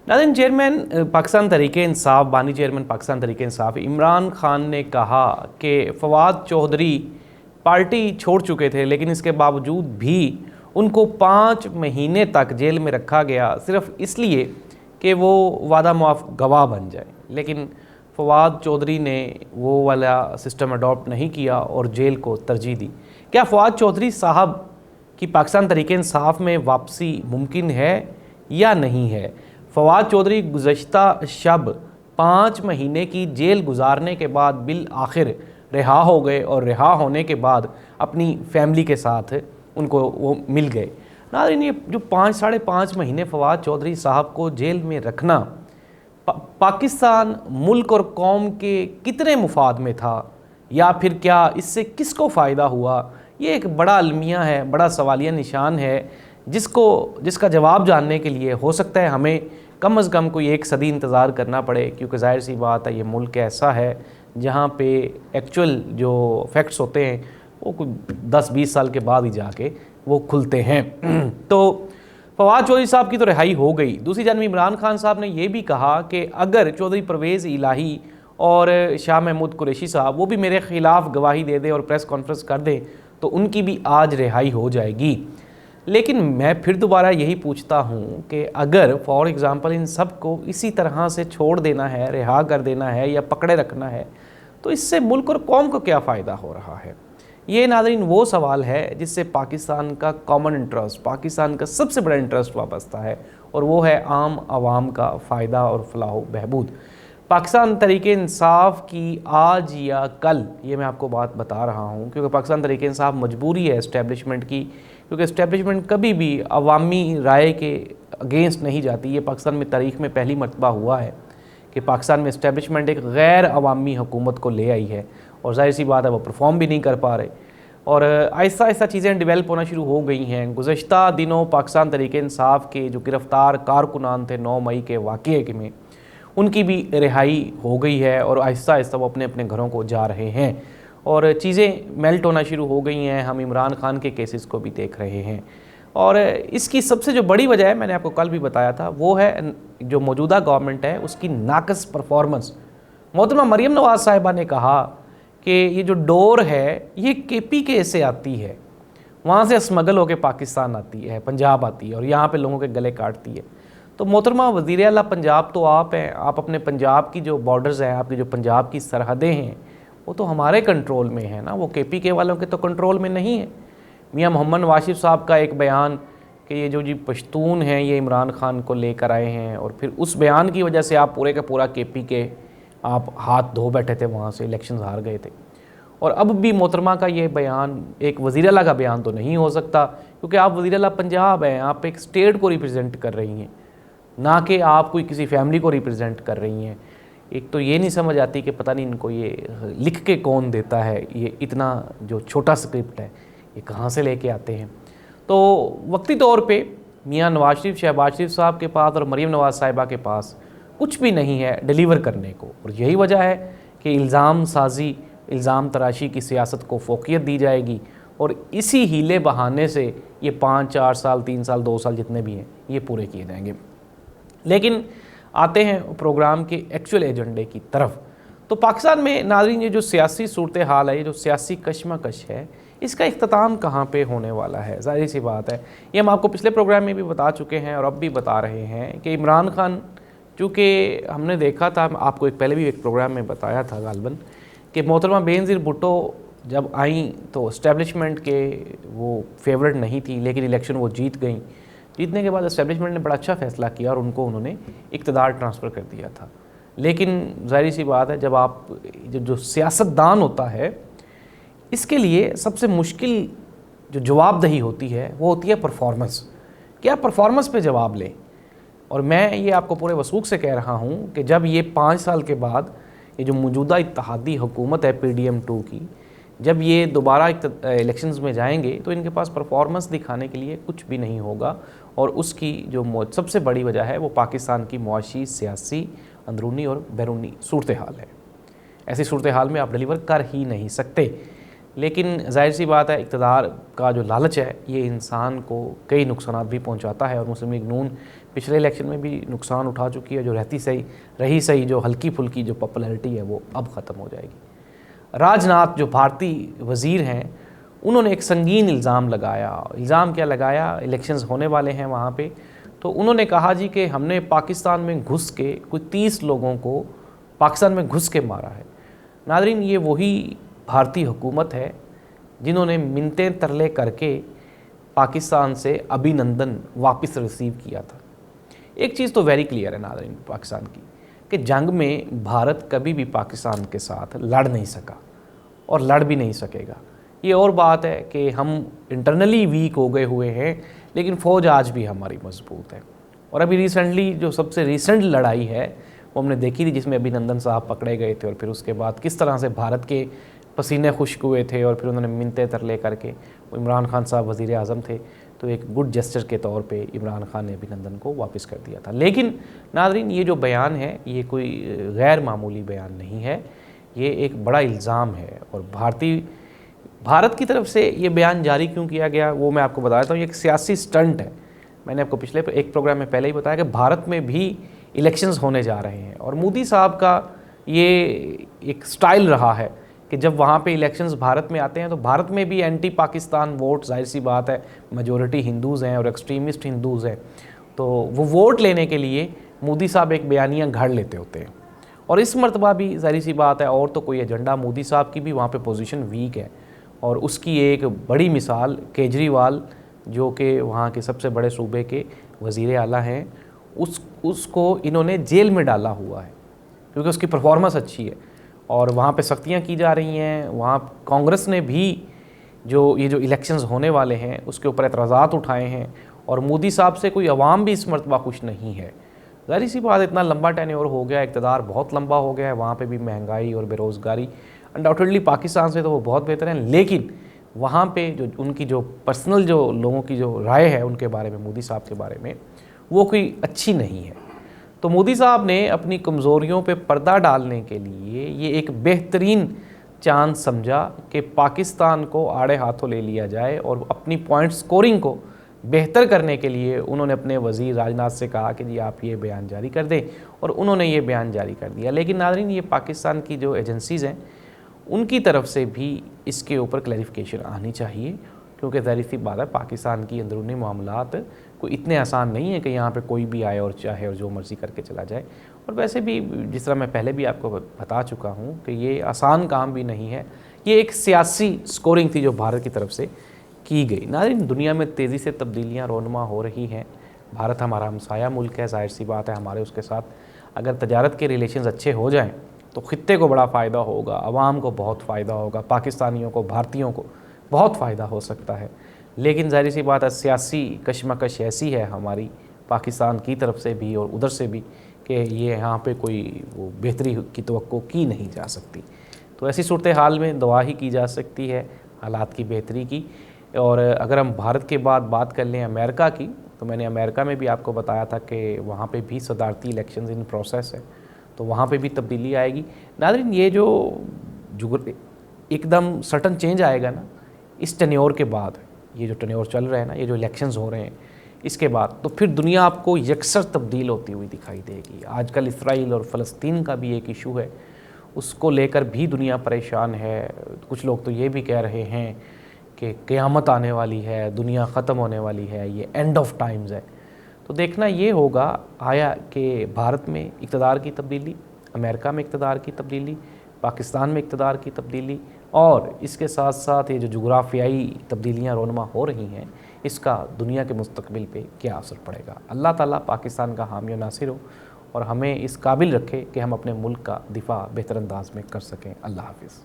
नाज़रीन, चेयरमैन पाकिस्तान तहरीक इंसाफ, बानी चेयरमैन पाकिस्तान तहरीक इंसाफ इमरान खान ने कहा कि फवाद चौधरी पार्टी छोड़ चुके थे, लेकिन इसके बावजूद भी उनको 5 महीने तक जेल में रखा गया सिर्फ इसलिए कि वो वादा मुआफ़ गवाह बन जाए। लेकिन फवाद चौधरी ने वो वाला सिस्टम अडॉप्ट नहीं किया और जेल को तरजीह दी। क्या फवाद चौधरी साहब की पाकिस्तान तहरीक इंसाफ में वापसी मुमकिन है या नहीं है? फवाद चौधरी गुज़श्ता शब 5 महीने की जेल गुजारने के बाद बिल आखिर रिहा हो गए और रिहा होने के बाद अपनी फैमिली के साथ उनको वो मिल गए। नाज़रीन, ये जो 5-5.5 महीने फवाद चौधरी साहब को जेल में रखना पाकिस्तान मुल्क और कौम के कितने मुफाद में था, या फिर क्या इससे किसको फ़ायदा हुआ? ये एक बड़ा अलमिया है, बड़ा सवालिया निशान है, जिसका जवाब जानने के लिए हो सकता है हमें कम अज़ कम कोई 1 सदी इंतज़ार करना पड़े, क्योंकि ज़ाहिर सी बात है ये मुल्क ऐसा है जहाँ पे एक्चुअल जो फैक्ट्स होते हैं वो कोई 10-20 साल के बाद ही जाके वो खुलते हैं। तो फवाद चौधरी साहब की तो रिहाई हो गई। दूसरी जानब इमरान खान साहब ने यह भी कहा कि अगर चौधरी परवेज़ इलाही और शाह महमूद कुरैशी साहब वो भी मेरे ख़िलाफ़ गवाही दे दें और प्रेस कॉन्फ्रेंस कर दें तो उनकी भी आज रिहाई हो जाएगी। लेकिन मैं फिर दोबारा यही पूछता हूँ कि अगर फॉर एग्ज़ाम्पल इन सब को इसी तरह से छोड़ देना है, रिहा कर देना है या पकड़े रखना है, तो इससे मुल्क और कौम को क्या फ़ायदा हो रहा है? ये नाज़रीन वो सवाल है जिससे पाकिस्तान का कॉमन इंटरेस्ट, पाकिस्तान का सबसे बड़ा इंटरेस्ट वाबस्ता है, और वो है आम आवाम का फ़ायदा और फलाह व बहबूद। पाकिस्तान तहरीक इंसाफ की आज या कल, ये मैं आपको बात बता रहा हूँ क्योंकि पाकिस्तान तहरीक इंसाफ मजबूरी है इस्टेब्लिशमेंट की, क्योंकि इस्टेब्लिशमेंट कभी भी अवामी राय के अगेंस्ट नहीं जाती। ये पाकिस्तान में तारीख़ में पहली मरतबा हुआ है कि पाकिस्तान में इस्टेब्लिशमेंट एक गैर अवामी हुकूमत को ले आई है, और ज़ाहिर सी बात है वो परफॉर्म भी नहीं कर पा रहे, और आहिस्ता आहिस्ता चीज़ें डेवलप होना शुरू हो गई हैं। गुज़श्ता दिनों पाकिस्तान तहरीक इंसाफ के जो गिरफ़्तार कारकुनान थे 9 मई के वाक़ये में, उनकी भी रिहाई हो गई है और आहिस्ता आहिस्ता वो अपने अपने घरों को जा रहे हैं और चीज़ें मेल्ट होना शुरू हो गई हैं। हम इमरान खान के केसेस को भी देख रहे हैं, और इसकी सबसे जो बड़ी वजह है, मैंने आपको कल भी बताया था, वो है जो मौजूदा गवर्नमेंट है उसकी नाकस परफॉर्मेंस। मोहतरमा मरीम नवाज़ साहिबा ने कहा कि ये जो डोर है ये KPK से आती है, वहाँ से स्मगल होकर पाकिस्तान आती है, पंजाब आती है और यहाँ पे लोगों के गले काटती है। तो मोहतरमा वज़ीर आला पंजाब तो आप हैं, आप अपने पंजाब की जो बॉर्डर्स हैं, आपकी जो पंजाब की सरहदें हैं, वो तो हमारे कंट्रोल में है ना, वो KPK वालों के तो कंट्रोल में नहीं है। मियाँ मोहम्मद वाशिफ साहब का एक बयान कि ये जो जी पश्तून हैं ये इमरान खान को लेकर आए हैं, और फिर उस बयान की वजह से आप पूरे का पूरा KPK आप हाथ धो बैठे थे, वहाँ से इलेक्शंस हार गए थे। और अब भी मोहतरमा का ये बयान एक वज़ीर आला का बयान तो नहीं हो सकता, क्योंकि आप वज़ीर आला पंजाब हैं, आप एक स्टेट को रिप्रेजेंट कर रही हैं, ना कि आप कोई किसी फैमिली को रिप्रेजेंट कर रही हैं। एक तो ये नहीं समझ आती कि पता नहीं इनको ये लिख के कौन देता है, ये इतना जो छोटा स्क्रिप्ट है ये कहाँ से लेके आते हैं। तो वक्ती तौर पे मियाँ नवाज शरीफ, शहबाज शरीफ साहब के पास और मरीम नवाज़ साहिबा के पास कुछ भी नहीं है डिलीवर करने को, और यही वजह है कि इल्ज़ाम साजी, इल्ज़ाम तराशी की सियासत को फोकियत दी जाएगी, और इसी हीले बहाने से ये 5-4 साल, 3 साल, 2 साल जितने भी हैं ये पूरे किए जाएंगे। लेकिन आते हैं प्रोग्राम के एक्चुअल एजेंडे की तरफ। तो पाकिस्तान में नाज़रीन ये जो सियासी सूरत हाल है, ये जो सियासी कशमकश है, इसका इख्तिताम कहाँ पे होने वाला है? ज़ाहिर सी बात है, ये हम आपको पिछले प्रोग्राम में भी बता चुके हैं और अब भी बता रहे हैं कि इमरान खान, चूँकि हमने देखा था, आपको पहले भी एक प्रोग्राम में बताया था गालबन, कि मोहतरमा बेनज़ीर भुट्टो जब आई तो इस्टेब्लिशमेंट के वो फेवरेट नहीं थी, लेकिन इलेक्शन वो जीत गई। जीतने के बाद इस्टेब्लिशमेंट ने बड़ा अच्छा फ़ैसला किया और उन्होंने इक़्तिदार ट्रांसफ़र कर दिया था। लेकिन ज़ाहिर सी बात है, जब आप जो सियासतदान होता है, इसके लिए सबसे मुश्किल जो जवाबदही होती है वो होती है परफॉर्मेंस। क्या परफॉर्मेंस पे जवाब लें? और मैं ये आपको पूरे वसूख से कह रहा हूँ कि जब ये 5 साल के बाद ये जो मौजूदा इत्तेहादी हुकूमत है PDM-2 की, जब ये दोबारा इलेक्शंस में जाएंगे तो इनके पास परफॉर्मेंस दिखाने के लिए कुछ भी नहीं होगा, और उसकी जो सबसे बड़ी वजह है वो पाकिस्तान की मुआशी, सियासी, अंदरूनी और बैरूनी सूरत हाल है। ऐसी सूरत हाल में आप डिलीवर कर ही नहीं सकते। लेकिन ज़ाहिर सी बात है, इक़्तिदार का जो लालच है ये इंसान को कई नुकसानात भी पहुंचाता है, और मुस्लिम लीग नून پچھلے الیکشن میں بھی نقصان اٹھا چکی ہے. جو رہی صحیح جو ہلکی پھلکی جو پاپولرٹی ہے وہ اب ختم ہو جائے گی. راج ناتھ جو بھارتی وزیر ہیں انہوں نے ایک سنگین الزام لگایا. الزام کیا لگایا؟ الیکشنز ہونے والے ہیں وہاں پہ، تو انہوں نے کہا جی کہ ہم نے پاکستان میں گھس کے کوئی 30 لوگوں کو پاکستان میں گھس کے مارا ہے. ناظرین، یہ وہی بھارتی حکومت ہے جنہوں نے منتیں ترلے کر کے پاکستان سے ابھی نندن واپس ریسیو کیا تھا. ایک چیز تو ویری کلیئر ہے ناظرین پاکستان کی، کہ جنگ میں بھارت کبھی بھی پاکستان کے ساتھ لڑ نہیں سکا اور لڑ بھی نہیں سکے گا. یہ اور بات ہے کہ ہم انٹرنلی ویک ہو گئے ہوئے ہیں، لیکن فوج آج بھی ہماری مضبوط ہے. اور ابھی ریسنٹلی جو سب سے ریسنٹ لڑائی ہے وہ ہم نے دیکھی تھی، جس میں ابھی نندن صاحب پکڑے گئے تھے، اور پھر اس کے بعد کس طرح سے بھارت کے پسینے خشک ہوئے تھے، اور پھر انہوں نے منتیں ترلے کر کے، عمران خان صاحب وزیر اعظم تھے تو ایک گڈ جسچر کے طور پہ عمران خان نے ابھی نندن کو واپس کر دیا تھا. لیکن ناظرین، یہ جو بیان ہے یہ کوئی غیر معمولی بیان نہیں ہے، یہ ایک بڑا الزام ہے. اور بھارت کی طرف سے یہ بیان جاری کیوں کیا گیا وہ میں آپ کو بتا دیتا ہوں. یہ ایک سیاسی سٹنٹ ہے. میں نے آپ کو پچھلے ایک پروگرام میں پہلے ہی بتایا کہ بھارت میں بھی الیکشنز ہونے جا رہے ہیں، اور مودی صاحب کا یہ ایک سٹائل رہا ہے کہ جب وہاں پہ الیکشنز بھارت میں آتے ہیں تو بھارت میں بھی اینٹی پاکستان ووٹ، ظاہر سی بات ہے میجورٹی ہندوز ہیں اور ایکسٹریمسٹ ہندوز ہیں، تو وہ ووٹ لینے کے لیے مودی صاحب ایک بیانیہ گھڑ لیتے ہوتے ہیں. اور اس مرتبہ بھی ظاہر سی بات ہے اور تو کوئی ایجنڈا مودی صاحب کی بھی وہاں پہ پوزیشن ویک ہے. اور اس کی ایک بڑی مثال کیجریوال جو کہ وہاں کے سب سے بڑے صوبے کے وزیر اعلیٰ ہیں، اس کو انہوں نے جیل میں ڈالا ہوا ہے کیونکہ اس کی پرفارمنس اچھی ہے. اور وہاں پہ سختیاں کی جا رہی ہیں. وہاں کانگریس نے بھی یہ جو الیکشنز ہونے والے ہیں اس کے اوپر اعتراضات اٹھائے ہیں، اور مودی صاحب سے کوئی عوام بھی اس مرتبہ خوش نہیں ہے. ظاہر سی بات اتنا لمبا ٹینیور ہو گیا، اقتدار بہت لمبا ہو گیا ہے، وہاں پہ بھی مہنگائی اور بے روزگاری انڈاؤٹڈلی پاکستان سے تو وہ بہت بہتر ہیں، لیکن وہاں پہ جو ان کی جو پرسنل جو لوگوں کی جو رائے ہے ان کے بارے میں، مودی صاحب کے بارے میں، وہ کوئی اچھی نہیں ہے. تو مودی صاحب نے اپنی کمزوریوں پہ پردہ ڈالنے کے لیے یہ ایک بہترین چانس سمجھا کہ پاکستان کو آڑے ہاتھوں لے لیا جائے، اور اپنی پوائنٹ سکورنگ کو بہتر کرنے کے لیے انہوں نے اپنے وزیر راج ناتھ سے کہا کہ جی آپ یہ بیان جاری کر دیں، اور انہوں نے یہ بیان جاری کر دیا. لیکن ناظرین، یہ پاکستان کی جو ایجنسیز ہیں ان کی طرف سے بھی اس کے اوپر کلیریفیکیشن آنی چاہیے، کیونکہ ظاہر سی بات ہے پاکستان کی اندرونی معاملات کوئی اتنے آسان نہیں ہے کہ یہاں پہ کوئی بھی آئے اور چاہے اور جو مرضی کر کے چلا جائے. اور ویسے بھی جس طرح میں پہلے بھی آپ کو بتا چکا ہوں کہ یہ آسان کام بھی نہیں ہے. یہ ایک سیاسی سکورنگ تھی جو بھارت کی طرف سے کی گئی. ناظرین، دنیا میں تیزی سے تبدیلیاں رونما ہو رہی ہیں. بھارت ہمارا ہمسایہ ملک ہے، ظاہر سی بات ہے ہمارے اس کے ساتھ اگر تجارت کے ریلیشنز اچھے ہو جائیں تو خطے کو بڑا فائدہ ہوگا، عوام کو بہت فائدہ ہوگا، پاکستانیوں کو، بھارتیوں کو بہت فائدہ ہو سکتا ہے. لیکن ظاہر سی بات ہے سیاسی کشمکش ایسی ہے ہماری پاکستان کی طرف سے بھی اور ادھر سے بھی کہ یہ یہاں پہ کوئی وہ بہتری کی توقع کی نہیں جا سکتی. تو ایسی صورتحال میں دعا ہی کی جا سکتی ہے حالات کی بہتری کی. اور اگر ہم بھارت کے بعد بات کر لیں امریکہ کی، تو میں نے امریکہ میں بھی آپ کو بتایا تھا کہ وہاں پہ بھی صدارتی الیکشنز ان پروسیس ہے، تو وہاں پہ بھی تبدیلی آئے گی. ناظرین، یہ جو ایک دم سٹن چینج آئے گا نا اس ٹینیور کے بعد، یہ جو ٹینیور چل رہے ہیں نا، یہ جو الیکشنز ہو رہے ہیں اس کے بعد، تو پھر دنیا آپ کو یکسر تبدیل ہوتی ہوئی دکھائی دے گی. آج کل اسرائیل اور فلسطین کا بھی ایک ایشو ہے، اس کو لے کر بھی دنیا پریشان ہے. کچھ لوگ تو یہ بھی کہہ رہے ہیں کہ قیامت آنے والی ہے، دنیا ختم ہونے والی ہے، یہ اینڈ آف ٹائمز ہے. تو دیکھنا یہ ہوگا آیا کہ بھارت میں اقتدار کی تبدیلی، امریکہ میں اقتدار کی تبدیلی، پاکستان میں اقتدار کی تبدیلی، اور اس کے ساتھ ساتھ یہ جو جغرافیائی تبدیلیاں رونما ہو رہی ہیں اس کا دنیا کے مستقبل پہ کیا اثر پڑے گا. اللہ تعالیٰ پاکستان کا حامی و ناصر ہو اور ہمیں اس قابل رکھے کہ ہم اپنے ملک کا دفاع بہتر انداز میں کر سکیں. اللہ حافظ.